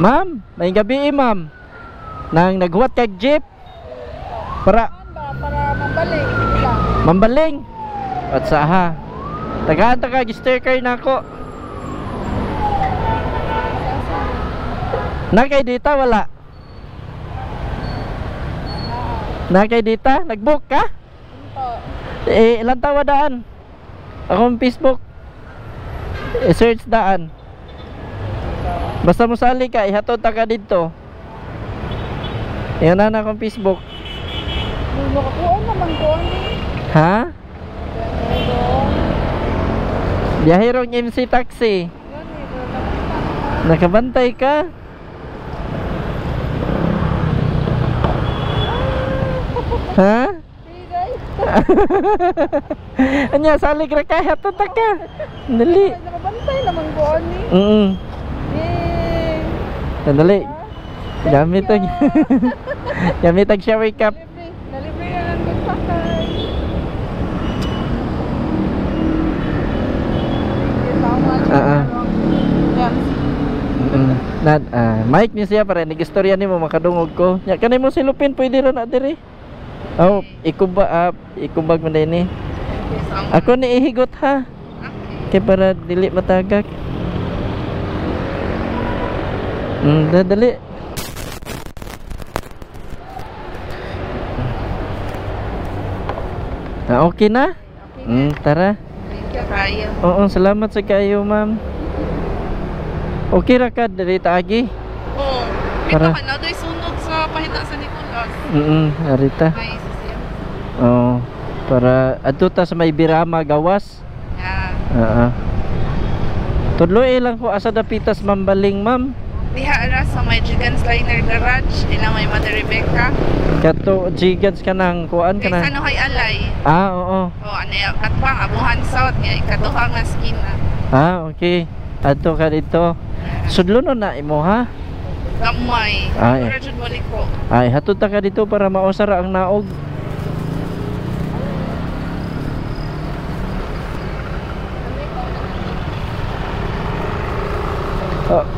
Ma'am, may gabi ma'am. Nang naghuwat kag jeep para mambaling lang. mambaling. At sa ha. Tagaan ta kag sticker nako. Na kay dita wala. Na kay dita nagbook ka? Ilang tawa daan? Akong Facebook. I-search daan. Basta mo sali ka, ihatod ta ka dito. Yan na akong Facebook. Nakakuha naman ko Ha? Biyahirong MC Taxi. Nakabantay ka? Ha? Anya sali ka kay hatod ta ka. Dali. Nakabantay naman ko Dali. Gamit ang gamit ang shower cup. Nalibre na lang kung sakay. Mike ni siya para nag-istorya nimo makadungog ko. Nya kanay mo silupin pwede ra na diri. Oh, ikubag man din ni. Ako ni ihigot ha. Kay para dili matagak. Dali. Okay na? Tara. Oo, salamat sa kayo, ma'am. Okay ra ka diri taagi? Oo. Para ka na doy sunod sa pahina sa Nicolas. Arita. Oo. Para adto ta sa may Birama gawas. Yeah. Tudloy lang ko asa dapitas mambaling, ma'am. Diha ara sa may Gigans Liner Garage, ina may Mother Rebecca. Kato Gigans ka nang kuan ka na. Kaysa no kay Alay. Oo. Oh, ano katpang abuhan south niya ikaduha nga skina. Okay. Adto ka dito. Sudlo no na imo ha. Gamay. Ay. Rajud Maliko. Ay, hatod ta ka dito para mausara ang naog.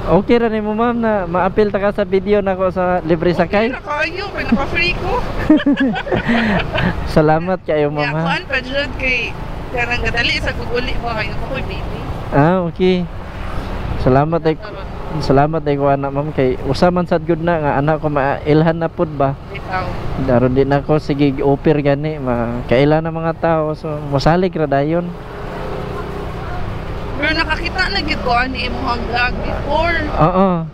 Okay ra nimo ma'am na ma-appeal ta ka sa video nako sa libre sakay. Okay ra kayo, pinaka-free ko. Salamat kayo ma'am. Ya kuan pa jud kay karang gadali sa guguli mo kayo ko baby. Okay. Salamat ay ko anak ma'am kay usaman sad gud na nga anak ko mailhan na pud ba. Bitaw. Daron din ako sige offer gani makailan na mga tao so mosalig ra dayon. Pero nakakita na gid ko ani imong vlog before. Oo.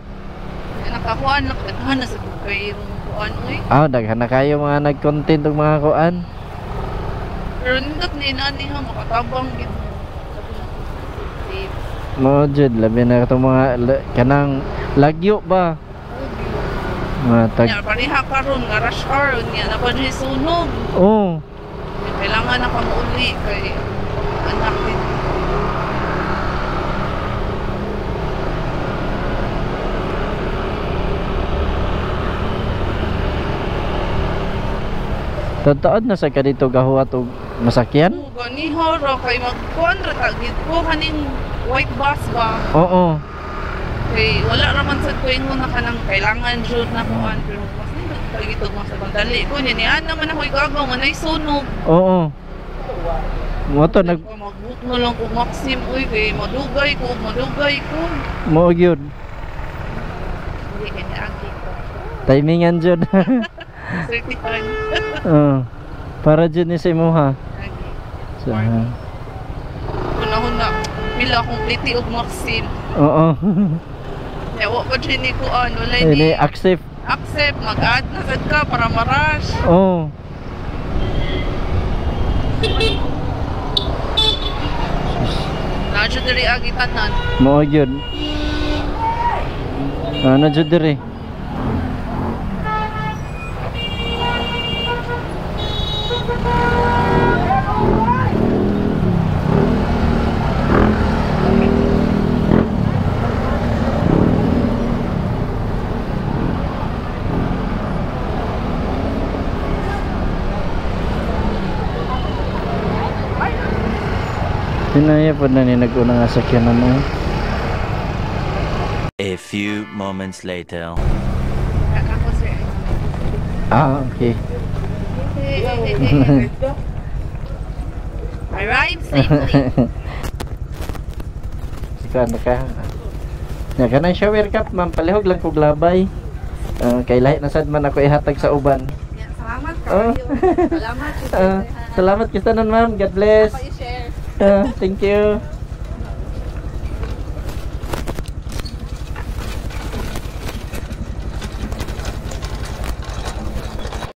Nakakuha na sa kay kuan oy. Daghan na kayo mga nag-content og mga kuan. Pero nindot ni nani ha makatabang gid. Mo jud labi na itong mga kanang lagyo ba. Ya pareha karon nga rush hour niya na pa di sunog. Oo. Kailangan na pamuuli kay anak din. Totoo na sa kadito gahuwat og masakyan? Gani horo kay magkuan ra tagit ko kaning white bus ba? Oo. Kay wala ra man sad ko ingon na kanang kailangan jud na kuan pero mas nindot tagit og mas bandali ko ni ana man ako igagaw man ay sunog. Oo. Mo to magbuk mo lang ko Maxim uy kay madugay ko. Mo gyud. Hindi kani agi ko. Timingan jud. Certified. Para jud ni sa imo ha. So, Una pila akong pliti og Maxim. Oo. Yawa pa dyan ni kuan wala ni accept mag-add na sad ka para ma-rush. Oo. Nadyo diri agi tanan. Mo gyud. Na jud diri. Pinaya po na ni nag-una nga sakyanan mo. A few moments later. Ako, sir. Ah, okay. Arrive safely. Sika na ka. Nya kanang shower cap ma'am, palihog lang kog labay. Kay lahi na sad man ako ihatag sa uban. Salamat Oh. kayo. Salamat. Salamat kita nun ma'am. God bless. I-share. Thank you.